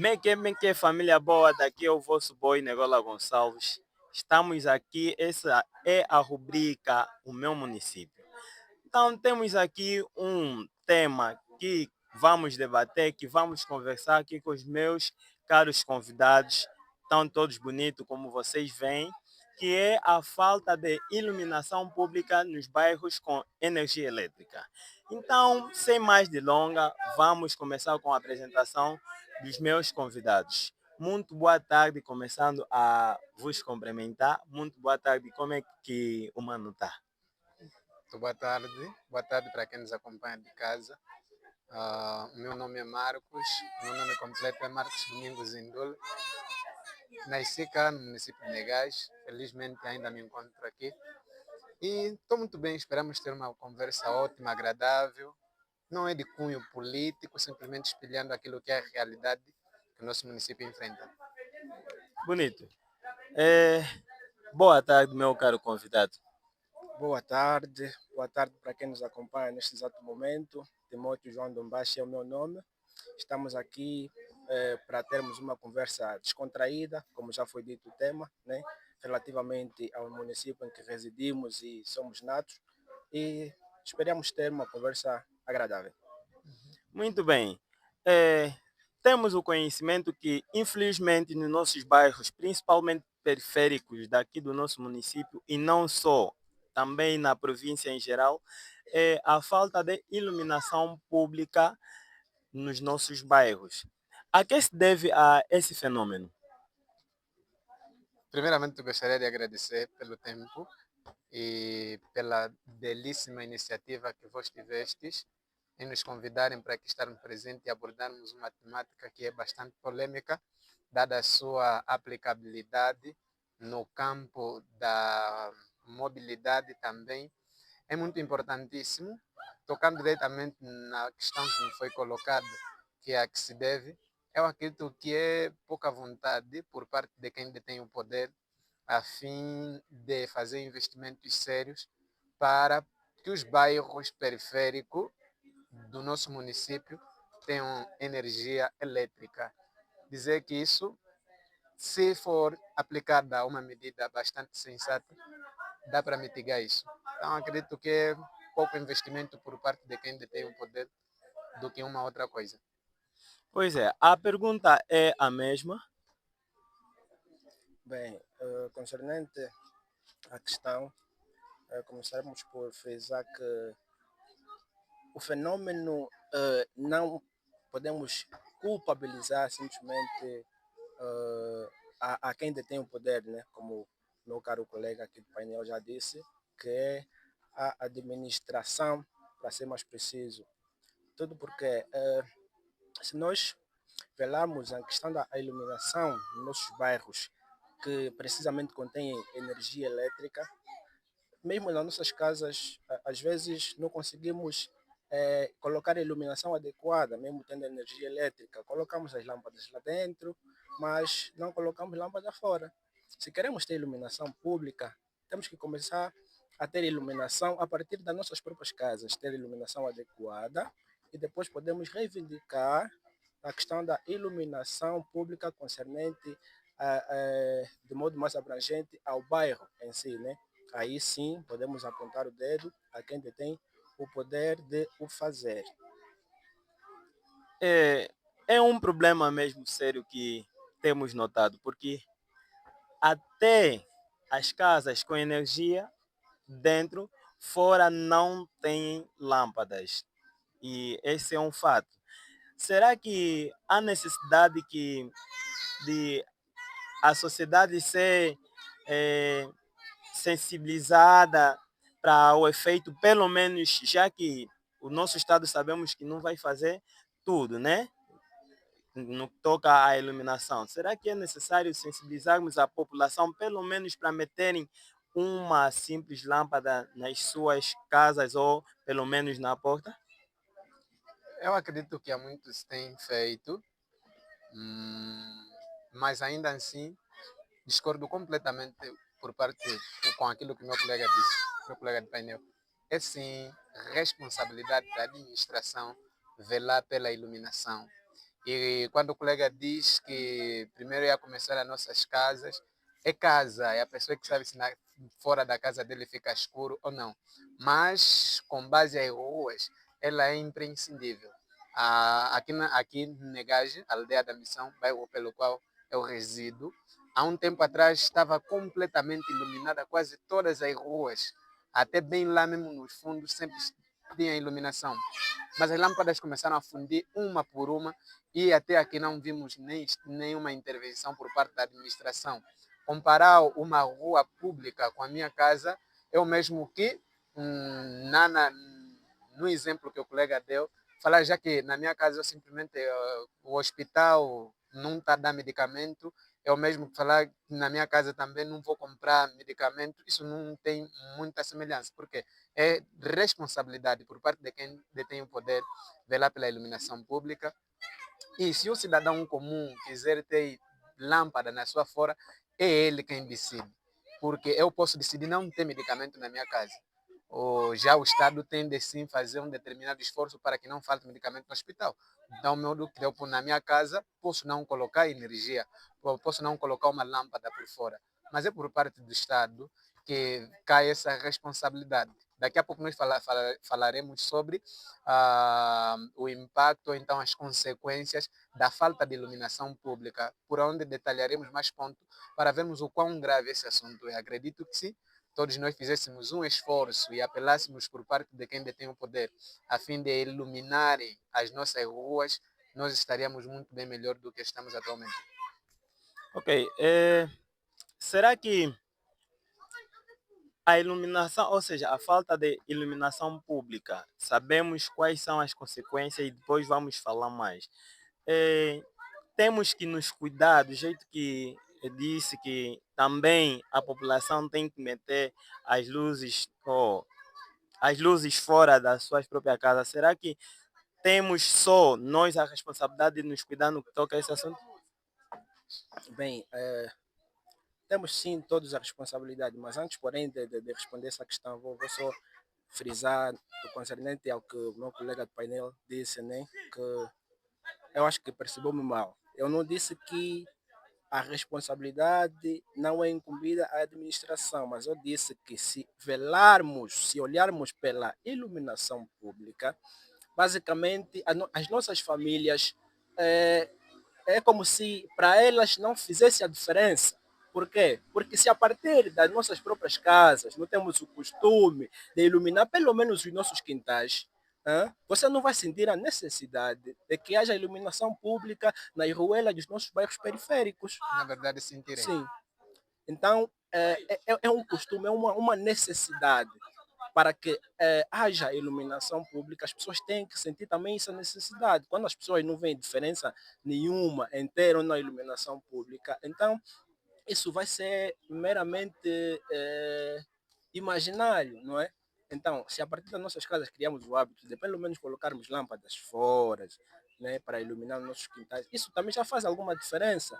Como é que é, família boa? Daqui é o vosso boy Negola Gonçalves. Estamos aqui, essa é a rubrica O Meu Município. Então, temos aqui um tema que vamos debater, que vamos conversar aqui com os meus caros convidados. Estão todos bonitos, como vocês veem, que é a falta de iluminação pública nos bairros com energia elétrica. Então, sem mais delongas, vamos começar com a apresentação dos meus convidados. Muito boa tarde, começando a vos cumprimentar. Muito boa tarde, como é que o mano está? Muito boa tarde para quem nos acompanha de casa. O meu nome é Marcos, o meu nome completo é Marcos Domingos Indul. Nasci cá no município de Negais, felizmente ainda me encontro aqui. E estou muito bem, esperamos ter uma conversa ótima, agradável. Não é de cunho político, simplesmente espelhando aquilo que é a realidade que o nosso município enfrenta. Bonito. É, boa tarde, meu caro convidado. Boa tarde para quem nos acompanha neste exato momento. Timóteo João Dombashi é o meu nome. Estamos aqui para termos uma conversa descontraída, como já foi dito o tema, né? Relativamente ao município em que residimos e somos natos. E esperamos ter uma conversa agradável. Muito bem. É, temos o conhecimento que, infelizmente, nos nossos bairros, principalmente periféricos daqui do nosso município, e não só, também na província em geral, é a falta de iluminação pública nos nossos bairros. A que se deve a esse fenômeno? Primeiramente, eu gostaria de agradecer pelo tempo e pela belíssima iniciativa que vos tivestes em nos convidarem para aqui estarmos presentes e abordarmos uma temática que é bastante polêmica, dada a sua aplicabilidade no campo da mobilidade também. É muito importantíssimo, tocando diretamente na questão que me foi colocada, que é a que se deve. Eu acredito que é pouca vontade por parte de quem detém o poder a fim de fazer investimentos sérios para que os bairros periféricos do nosso município tenham energia elétrica. Dizer que isso, se for aplicada uma medida bastante sensata, dá para mitigar isso. Então, acredito que é pouco investimento por parte de quem detém o poder do que uma outra coisa. Pois é, a pergunta é a mesma. Bem, concernente à questão, começaremos por frisar que o fenômeno não podemos culpabilizar simplesmente a quem detém o poder, né? Como meu caro colega aqui do painel já disse, que é a administração, para ser mais preciso. Tudo porque se nós velarmos a questão da iluminação nos nossos bairros, que precisamente contém energia elétrica, mesmo nas nossas casas, às vezes não conseguimos colocar a iluminação adequada, mesmo tendo energia elétrica. Colocamos as lâmpadas lá dentro, mas não colocamos lâmpadas fora. Se queremos ter iluminação pública, temos que começar a ter iluminação a partir das nossas próprias casas, ter iluminação adequada e depois podemos reivindicar a questão da iluminação pública concernente de modo mais abrangente ao bairro em si, né? Aí sim podemos apontar o dedo a quem detém o poder de o fazer. É um problema mesmo sério que temos notado, porque até as casas com energia dentro, fora não têm lâmpadas. E esse é um fato. Será que há necessidade de a sociedade ser eh, sensibilizada para o efeito, pelo menos, já que o nosso Estado sabemos que não vai fazer tudo, né? No que toca à iluminação. Será que é necessário sensibilizarmos a população, pelo menos para meterem uma simples lâmpada nas suas casas ou pelo menos na porta? Eu acredito que há muitos têm feito, mas ainda assim discordo completamente por parte com aquilo que meu colega disse, meu colega de painel. É sim responsabilidade da administração velar pela iluminação. E quando o colega diz que primeiro ia começar as nossas casas, é casa, é a pessoa que sabe se fora da casa dele fica escuro ou não. Mas, com base às ruas, ela é imprescindível. Aqui em Negage, aldeia da Missão, bairro pelo qual eu resido, há um tempo atrás estava completamente iluminada quase todas as ruas. Até bem lá mesmo nos fundos sempre tinha iluminação. Mas as lâmpadas começaram a fundir uma por uma e até aqui não vimos nenhuma intervenção por parte da administração. Comparar uma rua pública com a minha casa é o mesmo que, no exemplo que o colega deu, falar já que na minha casa eu simplesmente o hospital não está dando medicamento, é o mesmo que falar que na minha casa também não vou comprar medicamento, isso não tem muita semelhança, porque é responsabilidade por parte de quem detém o poder velar pela iluminação pública. E se o cidadão comum quiser ter lâmpada na sua fora, é ele quem decide. Porque eu posso decidir não ter medicamento na minha casa. Ou já o Estado tem de sim fazer um determinado esforço para que não falte medicamento no hospital. Então, modo que eu na minha casa, posso não colocar energia, posso não colocar uma lâmpada por fora. Mas é por parte do Estado que cai essa responsabilidade. Daqui a pouco nós falaremos sobre o impacto, então as consequências da falta de iluminação pública, por onde detalharemos mais pontos para vermos o quão grave esse assunto é. Acredito que se todos nós fizéssemos um esforço e apelássemos por parte de quem detém o poder, a fim de iluminarem as nossas ruas, nós estaríamos muito bem melhor do que estamos atualmente. Ok, será que a iluminação, ou seja, a falta de iluminação pública, sabemos quais são as consequências e depois vamos falar mais. Temos que nos cuidar do jeito que eu disse que também a população tem que meter as luzes ou as luzes fora das suas próprias casas. Será que temos só nós a responsabilidade de nos cuidar no que toca a esse assunto? Bem, temos sim todos a responsabilidade, mas antes, porém, de responder essa questão, vou só frisar do concernente ao que o meu colega de painel disse, né? Que eu acho que percebeu-me mal. Eu não disse que a responsabilidade não é incumbida à administração, mas eu disse que se velarmos, se olharmos pela iluminação pública, basicamente as nossas famílias é, é como se para elas não fizesse a diferença. Por quê? Porque se a partir das nossas próprias casas não temos o costume de iluminar pelo menos os nossos quintais, você não vai sentir a necessidade de que haja iluminação pública nas ruelas dos nossos bairros periféricos. Na verdade, sentirem. Sim. Então, é um costume, é uma necessidade para que haja iluminação pública, as pessoas têm que sentir também essa necessidade. Quando as pessoas não veem diferença nenhuma em ter ou não iluminação pública, então isso vai ser meramente imaginário, não é? Então, se a partir das nossas casas criamos o hábito de pelo menos colocarmos lâmpadas fora, né, para iluminar os nossos quintais, isso também já faz alguma diferença,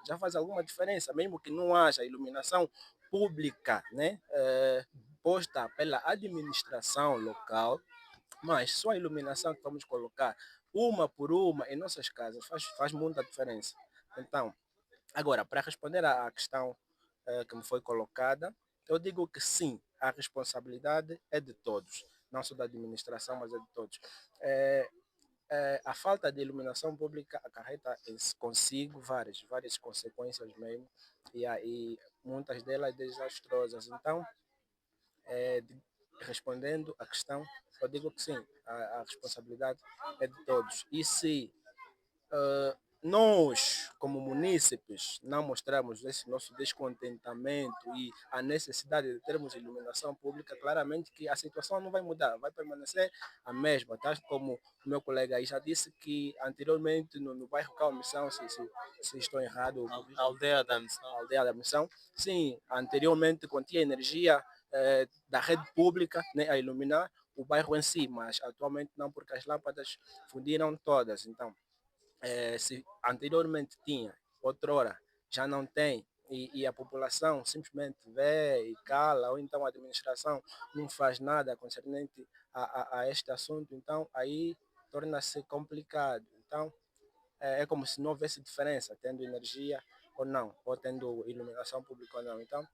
mesmo que não haja iluminação pública, né, posta pela administração local, mas só a iluminação que vamos colocar uma por uma em nossas casas faz muita diferença. Então, agora, para responder à questão que me foi colocada, eu digo que sim, a responsabilidade é de todos, não só da administração, mas é de todos. A falta de iluminação pública acarreta consigo várias consequências mesmo, e aí muitas delas desastrosas. Então, respondendo à questão, eu digo que sim, a responsabilidade é de todos. E se nós, como munícipes, não mostramos esse nosso descontentamento e a necessidade de termos iluminação pública, claramente que a situação não vai mudar, vai permanecer a mesma, tá? Como o meu colega aí já disse que anteriormente no bairro Calma Missão, se estou errado, A aldeia da missão. a aldeia da Missão, sim, anteriormente continha energia da rede pública, né, a iluminar o bairro em si, mas atualmente não, porque as lâmpadas fundiram todas, então se anteriormente tinha, outrora já não tem, e a população simplesmente vê e cala, ou então a administração não faz nada concernente a este assunto, então aí torna-se complicado. Então, é como se não houvesse diferença, tendo energia ou não, ou tendo iluminação pública ou não. Então,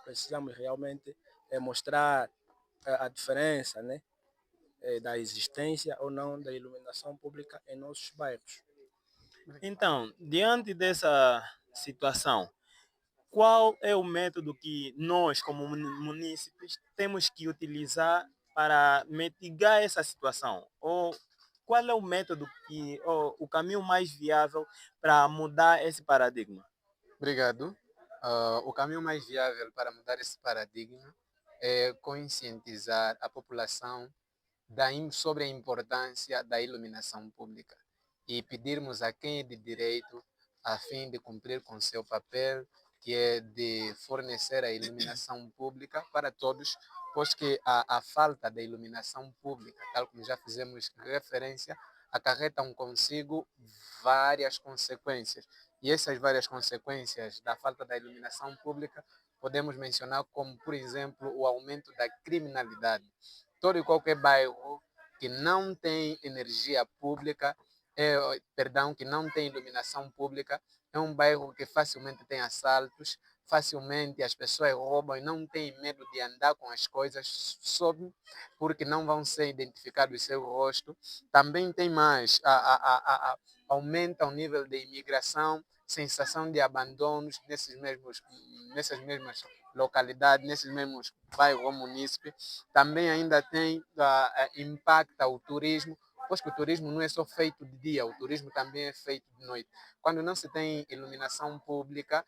precisamos realmente mostrar a diferença, né, da existência ou não da iluminação pública em nossos bairros. Então, diante dessa situação, qual é o método que nós, como munícipes, temos que utilizar para mitigar essa situação? Ou qual é o método ou o caminho mais viável para mudar esse paradigma? Obrigado. O caminho mais viável para mudar esse paradigma é conscientizar a população sobre a importância da iluminação pública e pedirmos a quem é de direito, a fim de cumprir com seu papel, que é de fornecer a iluminação pública para todos, pois que a falta da iluminação pública, tal como já fizemos referência, acarretam consigo várias consequências. E essas várias consequências da falta da iluminação pública podemos mencionar como, por exemplo, o aumento da criminalidade. Todo e qualquer bairro que não tem energia pública, que não tem iluminação pública, é um bairro que facilmente tem assaltos, facilmente as pessoas roubam e não tem medo de andar com as coisas, sob, porque não vão ser identificados seu rosto. Também tem mais, aumenta o nível de imigração, sensação de abandonos nessas mesmas localidades, nesses mesmos bairros ou munícipes. Também ainda tem, impacta o turismo, pois que o turismo não é só feito de dia, o turismo também é feito de noite. Quando não se tem iluminação pública,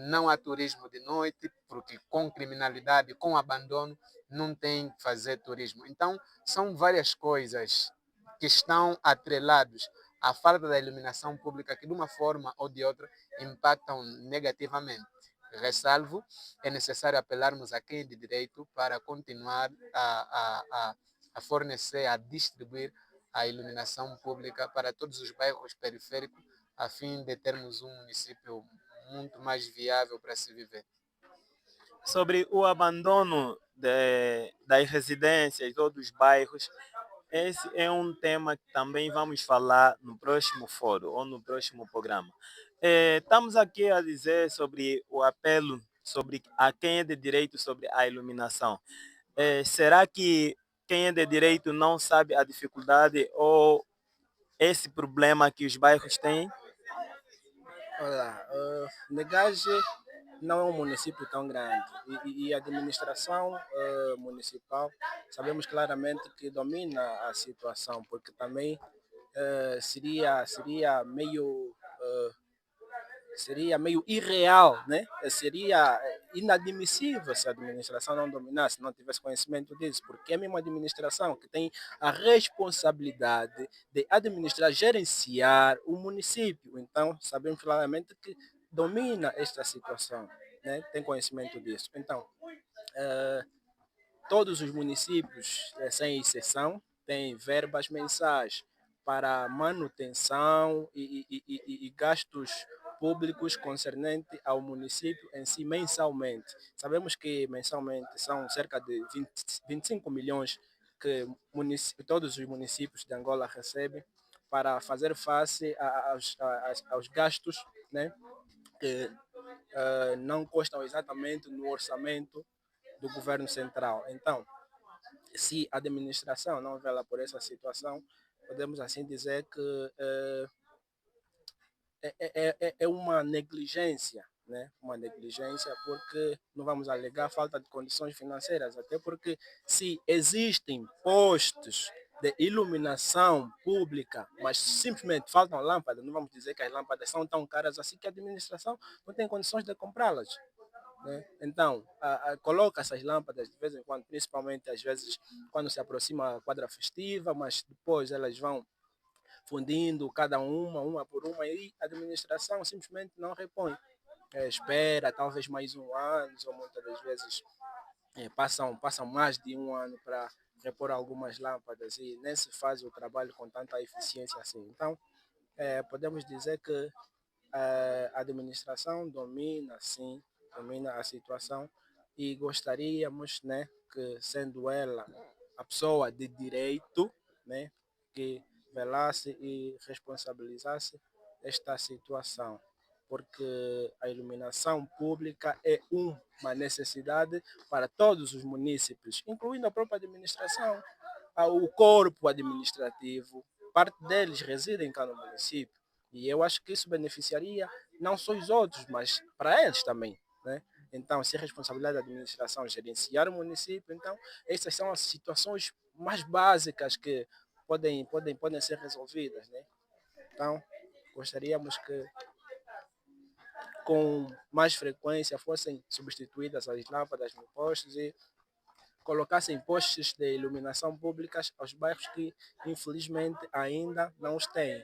não há turismo de noite, porque com criminalidade, com abandono, não tem que fazer turismo. Então, são várias coisas que estão atreladas à falta da iluminação pública que, de uma forma ou de outra, impactam negativamente. Ressalvo, é necessário apelarmos a quem é de direito para continuar a fornecer, a distribuir a iluminação pública para todos os bairros periféricos, a fim de termos um município muito mais viável para se viver. Sobre o abandono das residências ou dos bairros, esse é um tema que também vamos falar no próximo fórum ou no próximo programa. Estamos aqui a dizer sobre o apelo sobre a quem é de direito sobre a iluminação. Será que quem é de direito não sabe a dificuldade ou esse problema que os bairros têm? Olá, Negage não é um município tão grande e a administração municipal sabemos claramente que domina a situação, porque também seria meio irreal, né? Seria inadmissível se a administração não dominasse, não tivesse conhecimento disso, porque é a mesma administração que tem a responsabilidade de administrar, gerenciar o município. Então, sabemos claramente que domina esta situação, né? Tem conhecimento disso. Então, todos os municípios, sem exceção, têm verbas mensais para manutenção e gastos públicos concernentes ao município em si mensalmente. Sabemos que mensalmente são cerca de 25 milhões que todos os municípios de Angola recebem para fazer face aos gastos, né, que não constam exatamente no orçamento do governo central. Então, se a administração não vela por essa situação, podemos assim dizer que é uma negligência, né? Uma negligência porque não vamos alegar falta de condições financeiras, até porque se existem postos de iluminação pública, mas simplesmente faltam lâmpadas, não vamos dizer que as lâmpadas são tão caras assim que a administração não tem condições de comprá-las. Né? Então, coloca essas lâmpadas de vez em quando, principalmente às vezes quando se aproxima a quadra festiva, mas depois elas vão fundindo cada uma por uma, e a administração simplesmente não repõe. Espera talvez mais um ano, ou muitas das vezes passam mais de um ano para repor algumas lâmpadas e nem se faz o trabalho com tanta eficiência assim. Então, podemos dizer que a administração domina, sim, domina a situação e gostaríamos, né, que sendo ela a pessoa de direito, né, que velasse e responsabilizasse esta situação, porque a iluminação pública é uma necessidade para todos os munícipes, incluindo a própria administração, o corpo administrativo, parte deles residem cá no município. E eu acho que isso beneficiaria não só os outros, mas para eles também, né? Então, se a responsabilidade da administração é gerenciar o município, então essas são as situações mais básicas que podem ser resolvidas, né? Então, gostaríamos que com mais frequência fossem substituídas as lâmpadas no postos e colocassem postes de iluminação públicas aos bairros que, infelizmente, ainda não os têm.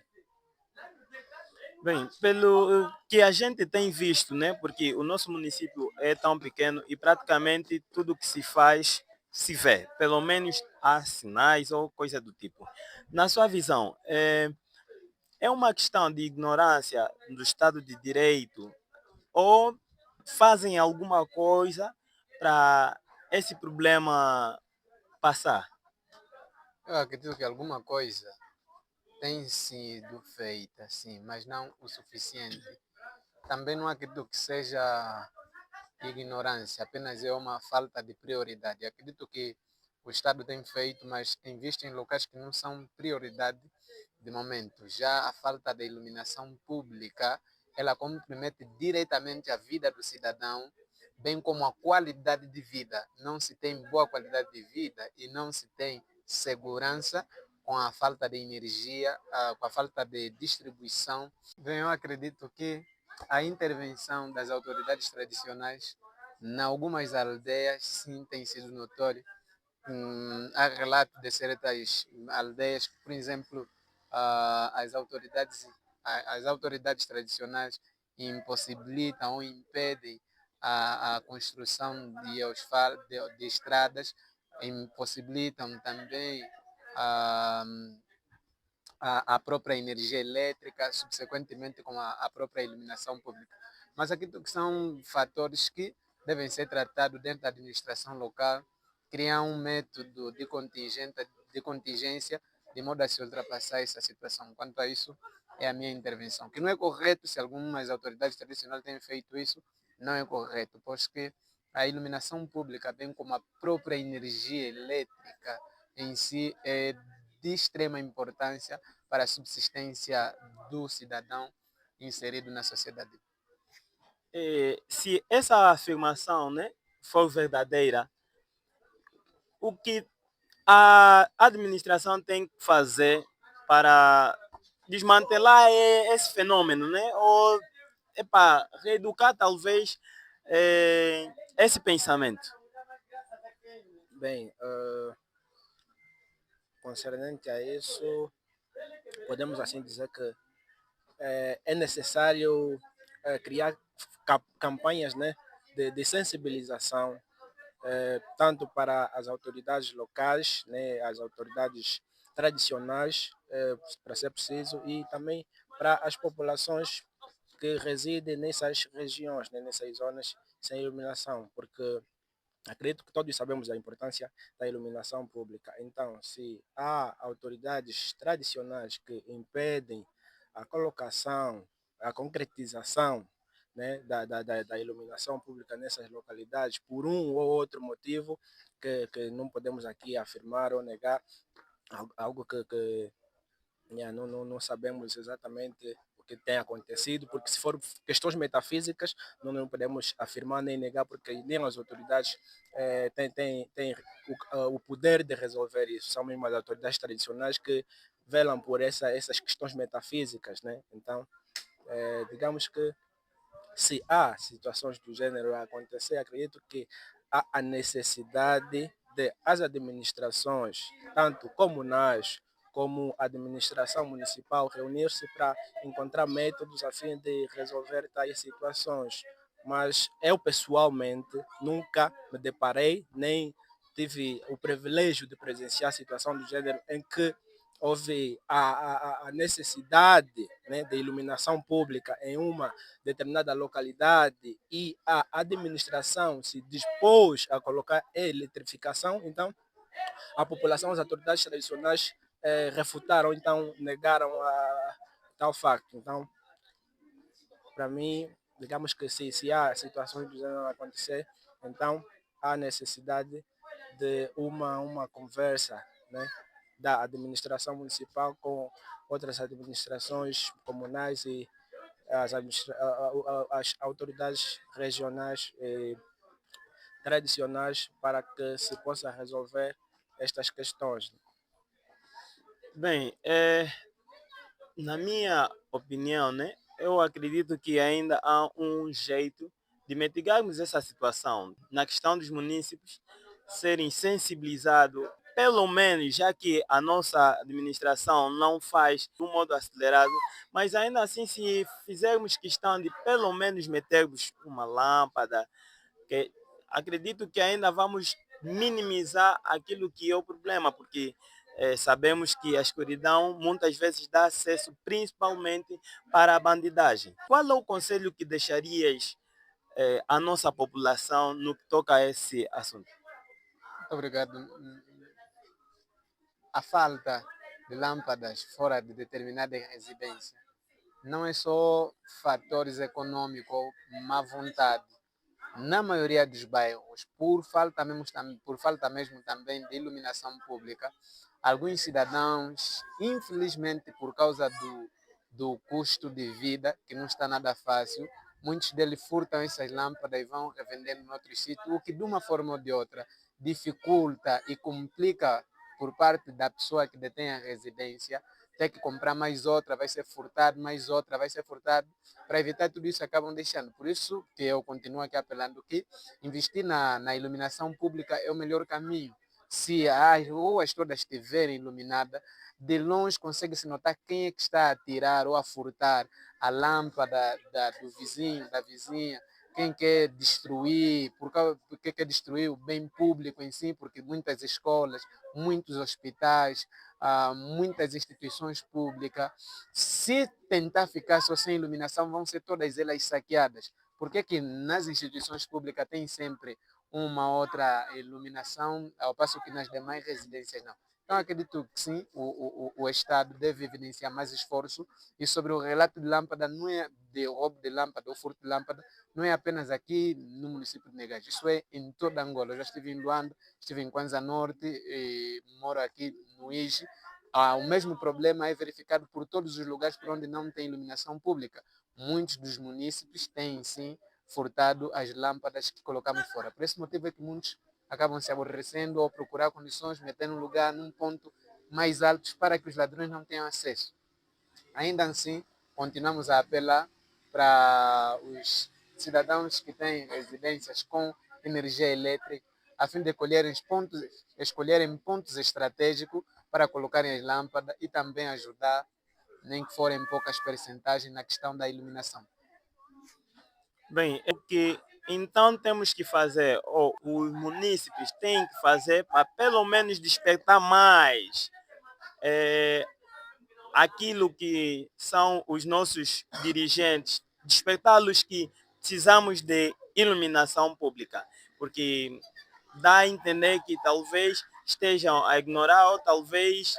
Bem, pelo que a gente tem visto, né? Porque o nosso município é tão pequeno e praticamente tudo que se faz se vê. Pelo menos há sinais ou coisa do tipo. Na sua visão, é uma questão de ignorância do Estado de Direito ou fazem alguma coisa para esse problema passar? Eu acredito que alguma coisa tem sido feita, sim, mas não o suficiente. Também não acredito que seja ignorância, apenas é uma falta de prioridade. Acredito que o Estado tem feito, mas investe em locais que não são prioridade de momento. Já a falta de iluminação pública, ela compromete diretamente a vida do cidadão, bem como a qualidade de vida. Não se tem boa qualidade de vida e não se tem segurança com a falta de energia, com a falta de distribuição. Bem, eu acredito que a intervenção das autoridades tradicionais em algumas aldeias sim tem sido notório. Há relatos de certas aldeias que, por exemplo, as autoridades tradicionais impossibilitam ou impedem a construção de estradas, impossibilitam também a, a própria energia elétrica, subsequentemente com a própria iluminação pública. Mas aqui são fatores que devem ser tratados dentro da administração local, criar um método de contingência de modo a se ultrapassar essa situação. Quanto a isso, é a minha intervenção. Que não é correto, se algumas autoridades tradicionais têm feito isso, não é correto, pois que a iluminação pública, bem como a própria energia elétrica em si, é de extrema importância para a subsistência do cidadão inserido na sociedade. Se essa afirmação, né, for verdadeira, o que a administração tem que fazer para desmantelar esse fenômeno, né? Ou reeducar talvez esse pensamento. Bem, concernente a isso, podemos assim dizer que é necessário criar campanhas, né, de sensibilização, tanto para as autoridades locais, né, as autoridades tradicionais, para ser preciso, e também para as populações que residem nessas regiões, né, nessas zonas sem iluminação, porque acredito que todos sabemos a importância da iluminação pública. Então, se há autoridades tradicionais que impedem a colocação, a concretização, né, da iluminação pública nessas localidades, por um ou outro motivo que não podemos aqui afirmar ou negar, algo que não sabemos exatamente o que tem acontecido, porque se for questões metafísicas, não podemos afirmar nem negar, porque nem as autoridades têm o poder de resolver isso. São mesmo as autoridades tradicionais que velam por essas questões metafísicas, né? Então, digamos que se há situações do gênero a acontecer, acredito que há a necessidade de as administrações, tanto comunais como a administração municipal, reunir-se para encontrar métodos a fim de resolver tais situações. Mas eu, pessoalmente, nunca me deparei, nem tive o privilégio de presenciar a situação do gênero em que houve a necessidade, né, de iluminação pública em uma determinada localidade e a administração se dispôs a colocar eletrificação, então a população, as autoridades tradicionais refutaram, então negaram tal facto. Então, para mim, digamos que se há situações do gênero a acontecer, então há necessidade de uma conversa, né, da administração municipal com outras administrações comunais e as autoridades regionais e tradicionais para que se possa resolver estas questões. Bem, na minha opinião, né, eu acredito que ainda há um jeito de mitigarmos essa situação na questão dos munícipes serem sensibilizados, pelo menos, já que a nossa administração não faz de um modo acelerado, mas ainda assim, se fizermos questão de pelo menos metermos uma lâmpada, que acredito que ainda vamos minimizar aquilo que é o problema, porque sabemos que a escuridão muitas vezes dá acesso principalmente para a bandidagem. Qual é o conselho que deixarias à nossa população no que toca a esse assunto? Muito obrigado. A falta de lâmpadas fora de determinada residência não é só fatores econômicos ou má vontade. Na maioria dos bairros, por falta mesmo também de iluminação pública, alguns cidadãos, infelizmente por causa do custo de vida, que não está nada fácil, muitos deles furtam essas lâmpadas e vão revendendo em outros sítios, o que de uma forma ou de outra dificulta e complica por parte da pessoa que detém a residência, ter que comprar mais outra, vai ser furtado, mais outra, vai ser furtado. Para evitar tudo isso, acabam deixando. Por isso que eu continuo aqui apelando que investir na iluminação pública é o melhor caminho. Se as ruas todas estiverem iluminadas, de longe consegue-se notar quem é que está a tirar ou a furtar a lâmpada do vizinho, da vizinha, quem quer destruir, porque quer destruir o bem público em si, porque muitas escolas, muitos hospitais, muitas instituições públicas, se tentar ficar só sem iluminação, vão ser todas elas saqueadas. Porque que nas instituições públicas tem sempre uma outra iluminação, ao passo que nas demais residências não. Então, acredito que sim, o Estado deve evidenciar mais esforço. E sobre o relato de lâmpada, não é de roubo de lâmpada ou furto de lâmpada, não é apenas aqui no município de Negais, isso é em toda Angola. Eu já estive em Luanda, estive em Kwanza Norte, e moro aqui no Iji. O mesmo problema é verificado por todos os lugares por onde não tem iluminação pública. Muitos dos munícipes têm, sim, furtado as lâmpadas que colocamos fora. Por esse motivo é que muitos acabam se aborrecendo ou procurar condições, meter um lugar num ponto mais alto para que os ladrões não tenham acesso. Ainda assim, continuamos a apelar para os cidadãos que têm residências com energia elétrica, a fim de escolherem pontos estratégicos para colocarem as lâmpadas e também ajudar, nem que forem poucas percentagens, na questão da iluminação. Bem, é o que então temos que fazer, ou os munícipes têm que fazer para pelo menos despertar mais aquilo que são os nossos dirigentes, despertá-los que precisamos de iluminação pública, porque dá a entender que talvez estejam a ignorar ou talvez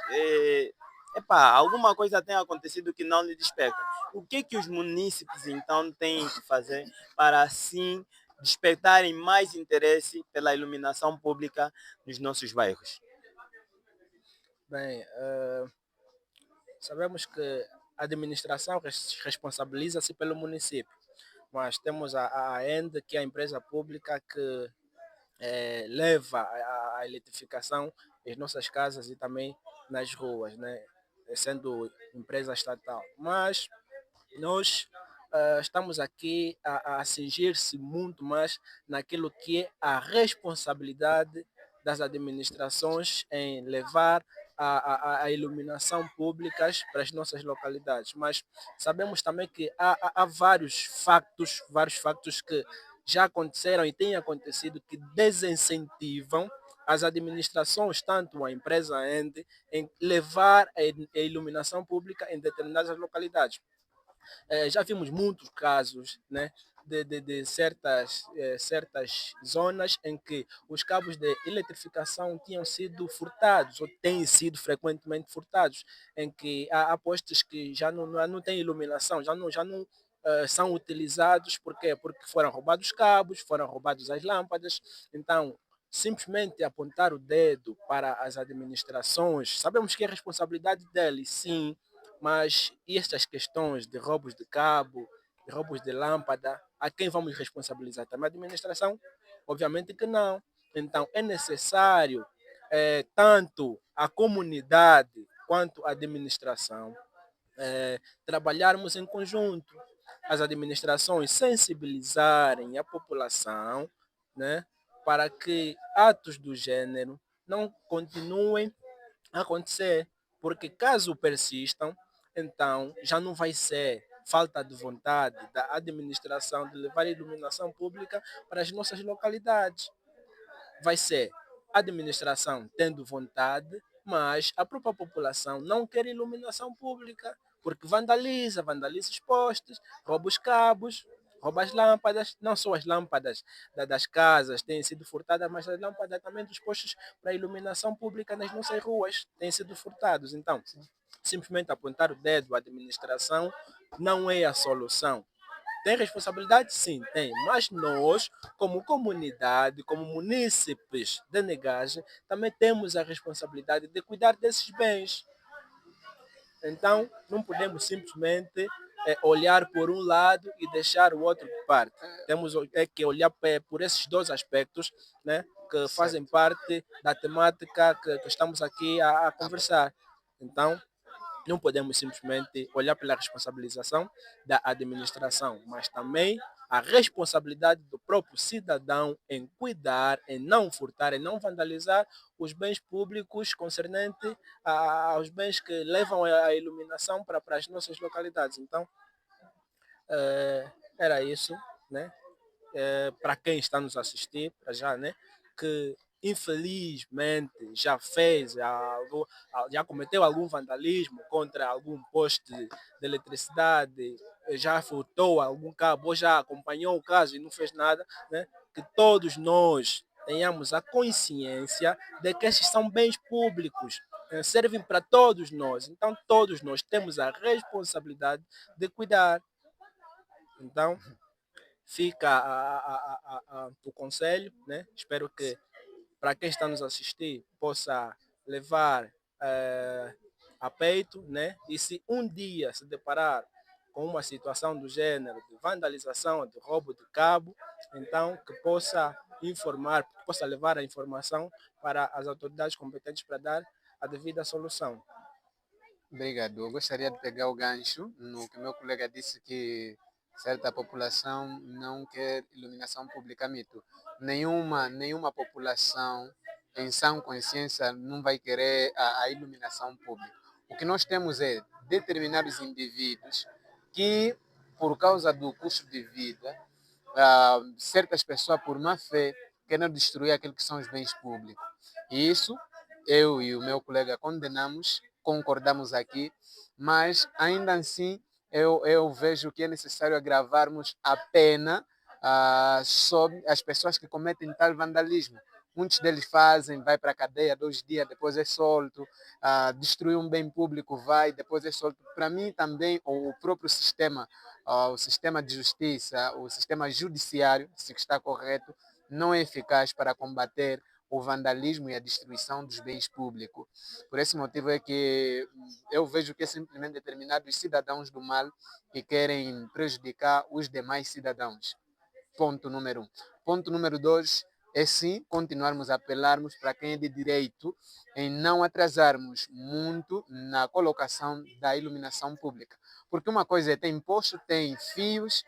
alguma coisa tenha acontecido que não lhe desperta. O que os munícipes então têm que fazer para assim despertarem mais interesse pela iluminação pública nos nossos bairros? Bem, sabemos que a administração responsabiliza-se pelo município, mas temos a ENDE, que é a empresa pública que leva a eletrificação em nossas casas e também nas ruas, né? Sendo empresa estatal. Mas nós estamos aqui a cingir-se muito mais naquilo que é a responsabilidade das administrações em levar a iluminação públicas para as nossas localidades. Mas sabemos também que há vários factos que já aconteceram e têm acontecido que desincentivam as administrações, tanto a empresa ENDE, em levar a iluminação pública em determinadas localidades. Já vimos muitos casos, né, de certas zonas em que os cabos de eletrificação tinham sido furtados ou têm sido frequentemente furtados, em que há postes que já não têm iluminação, já não são utilizados. Por quê? Porque foram roubados cabos, foram roubados as lâmpadas. Então, simplesmente apontar o dedo para as administrações, sabemos que é responsabilidade deles, sim, mas e estas questões de roubos de cabo, de roubos de lâmpada, a quem vamos responsabilizar? Também a administração? Obviamente que não. Então, é necessário tanto a comunidade quanto a administração trabalharmos em conjunto. As administrações sensibilizarem a população, né, para que atos do gênero não continuem a acontecer, porque caso persistam, então já não vai ser falta de vontade da administração de levar a iluminação pública para as nossas localidades. Vai ser a administração tendo vontade, mas a própria população não quer iluminação pública, porque vandaliza os postes, rouba os cabos, rouba as lâmpadas, não só as lâmpadas das casas têm sido furtadas, mas as lâmpadas também dos postes para iluminação pública nas nossas ruas têm sido furtados. Então, simplesmente apontar o dedo à administração não é a solução. Tem responsabilidade? Sim, tem. Mas nós, como comunidade, como munícipes de Negagem, também temos a responsabilidade de cuidar desses bens. Então, não podemos simplesmente olhar por um lado e deixar o outro de parte. Temos que olhar por esses dois aspectos, né, que fazem Certo. parte da temática que estamos aqui a conversar. Então, não podemos simplesmente olhar pela responsabilização da administração, mas também a responsabilidade do próprio cidadão em cuidar, em não furtar, em não vandalizar os bens públicos concernentes aos bens que levam a iluminação para as nossas localidades. Então, era isso, né? Para quem está nos assistindo, para já, né? Que infelizmente já cometeu algum vandalismo contra algum poste de eletricidade, já furtou algum cabo, ou já acompanhou o caso e não fez nada, né? Que todos nós tenhamos a consciência de que esses são bens públicos, servem para todos nós, então todos nós temos a responsabilidade de cuidar. Então, fica o conselho, né? Espero que para quem está nos assistir possa levar a peito, né? E se um dia se deparar com uma situação do gênero de vandalização, de roubo de cabo, então que possa informar, que possa levar a informação para as autoridades competentes para dar a devida solução. Obrigado. Eu gostaria de pegar o gancho no que meu colega disse que certa população não quer iluminação pública. Mito. Nenhuma população em sã consciência não vai querer a iluminação pública. O que nós temos é determinados indivíduos que, por causa do custo de vida, certas pessoas, por má fé, querem destruir aquilo que são os bens públicos. E isso, eu e o meu colega condenamos, concordamos aqui, mas ainda assim eu vejo que é necessário agravarmos a pena sobre as pessoas que cometem tal vandalismo. Muitos deles fazem, vai para a cadeia 2 dias, depois é solto, destruir um bem público, vai, depois é solto. Para mim também o próprio sistema, o sistema de justiça, o sistema judiciário, se está correto, não é eficaz para combater o vandalismo e a destruição dos bens públicos. Por esse motivo é que eu vejo que é simplesmente determinados cidadãos do mal que querem prejudicar os demais cidadãos. Ponto número 1. Ponto número 2 é sim continuarmos a apelarmos para quem é de direito em não atrasarmos muito na colocação da iluminação pública. Porque uma coisa é tem posto, tem fios,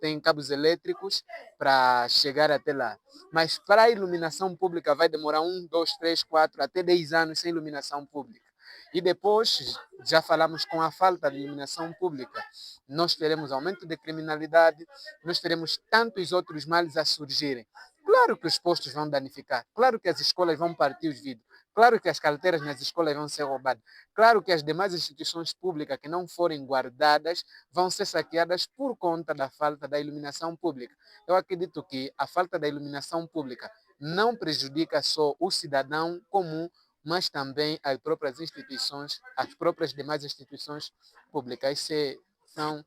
tem cabos elétricos para chegar até lá. Mas para a iluminação pública vai demorar 1, 2, 3, 4, até 10 anos sem iluminação pública. E depois, já falamos com a falta de iluminação pública, nós teremos aumento de criminalidade, nós teremos tantos outros males a surgirem. Claro que os postos vão danificar, claro que as escolas vão partir os vidros, Claro que as carteiras nas escolas vão ser roubadas. Claro que as demais instituições públicas que não forem guardadas vão ser saqueadas por conta da falta da iluminação pública. Eu acredito que a falta da iluminação pública não prejudica só o cidadão comum, mas também as próprias instituições, as próprias demais instituições públicas. São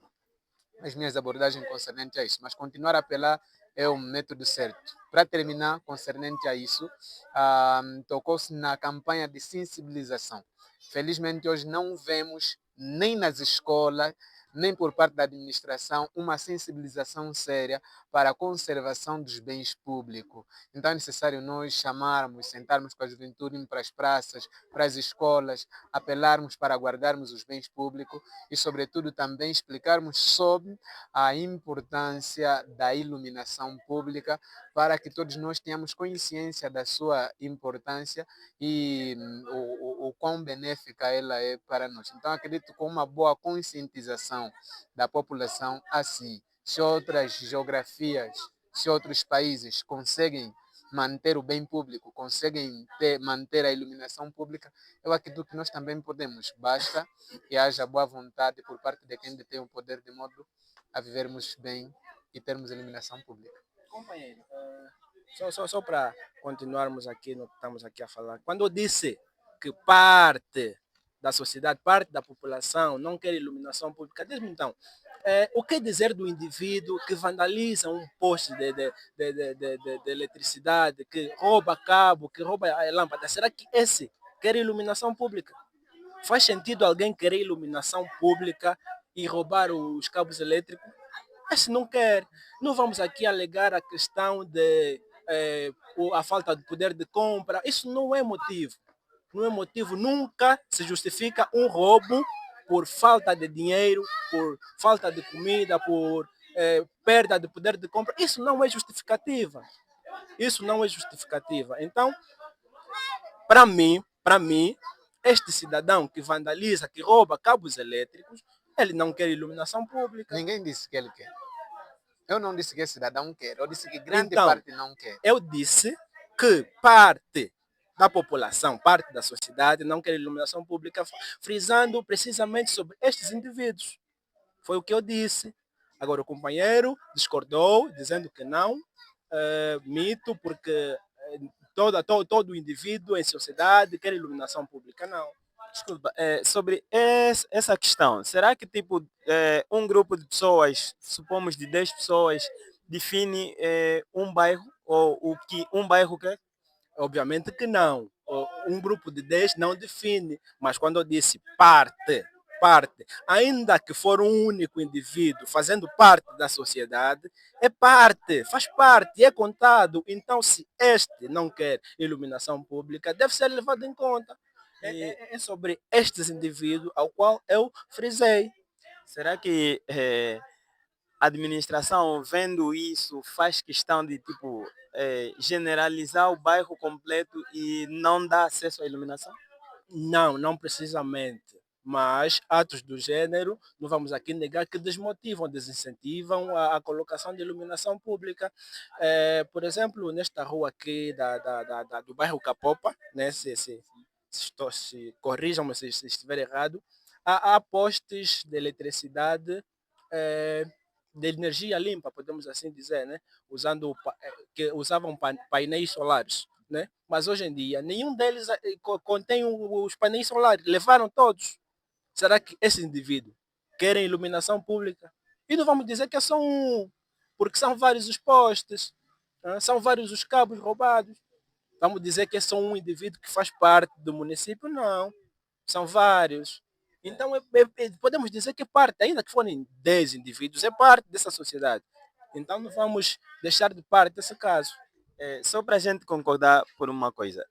as minhas abordagens concernentes a isso, mas continuar a apelar é o método certo. Para terminar, concernente a isso, tocou-se na campanha de sensibilização. Felizmente, hoje não vemos nem nas escolas, nem por parte da administração, uma sensibilização séria para a conservação dos bens públicos. Então é necessário nós chamarmos, sentarmos com a juventude, irmos para as praças, para as escolas, apelarmos para guardarmos os bens públicos e, sobretudo, também explicarmos sobre a importância da iluminação pública para que todos nós tenhamos consciência da sua importância e o quão benéfica ela é para nós. Então, acredito que com uma boa conscientização da população, assim, se outras geografias, se outros países conseguem manter o bem público, conseguem manter a iluminação pública, eu acredito que nós também podemos. Basta que haja boa vontade por parte de quem detém o poder, de modo a vivermos bem e termos iluminação pública. Companheiro, só para continuarmos aqui no que estamos aqui a falar, quando eu disse que parte da sociedade, parte da população não quer iluminação pública, diz-me então, o que dizer do indivíduo que vandaliza um poste de eletricidade, que rouba cabo, que rouba a lâmpada? Será que esse quer iluminação pública? Faz sentido alguém querer iluminação pública e roubar os cabos elétricos? Esse não quer. Não vamos aqui alegar a questão de a falta de poder de compra. Isso não é motivo. Não é motivo, nunca se justifica um roubo por falta de dinheiro, por falta de comida, por perda de poder de compra. Isso não é justificativa. Isso não é justificativa. Então, para mim, este cidadão que vandaliza, que rouba cabos elétricos, ele não quer iluminação pública. Ninguém disse que ele quer. Eu não disse que esse cidadão quer. Eu disse que grande parte não quer. Eu disse que parte da população, parte da sociedade não quer iluminação pública, frisando precisamente sobre estes indivíduos. Foi o que eu disse. Agora o companheiro discordou, dizendo que não, mito, porque todo indivíduo em sociedade quer iluminação pública, não. Desculpa, sobre essa questão, será que tipo um grupo de pessoas, supomos de 10 pessoas, define um bairro ou o que um bairro quer? Obviamente que não. Um grupo de 10 não define, mas quando eu disse parte, ainda que for um único indivíduo fazendo parte da sociedade, é parte, faz parte, é contado. Então, se este não quer iluminação pública, deve ser levado em conta. É sobre estes indivíduos ao qual eu frisei. Será que a administração, vendo isso, faz questão de tipo generalizar o bairro completo e não dar acesso à iluminação? Não precisamente. Mas atos do gênero, não vamos aqui negar que desmotivam, desincentivam a colocação de iluminação pública. Por exemplo, nesta rua aqui do bairro Capopa, né, se corrijam-me se estiver errado, há postes de eletricidade de energia limpa, podemos assim dizer, né? Que usavam painéis solares. Né? Mas hoje em dia, nenhum deles contém os painéis solares, levaram todos. Será que esse indivíduo quer iluminação pública? E não vamos dizer que é só um, porque são vários os postes, são vários os cabos roubados. Vamos dizer que é só um indivíduo que faz parte do município? Não, são vários. Então, podemos dizer que é parte, ainda que forem 10 indivíduos, é parte dessa sociedade. Então, não vamos deixar de parte desse caso. Só para a gente concordar por uma coisa,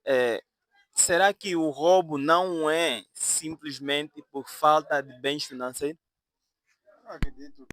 será que o roubo não é simplesmente por falta de bens financeiros? Eu acredito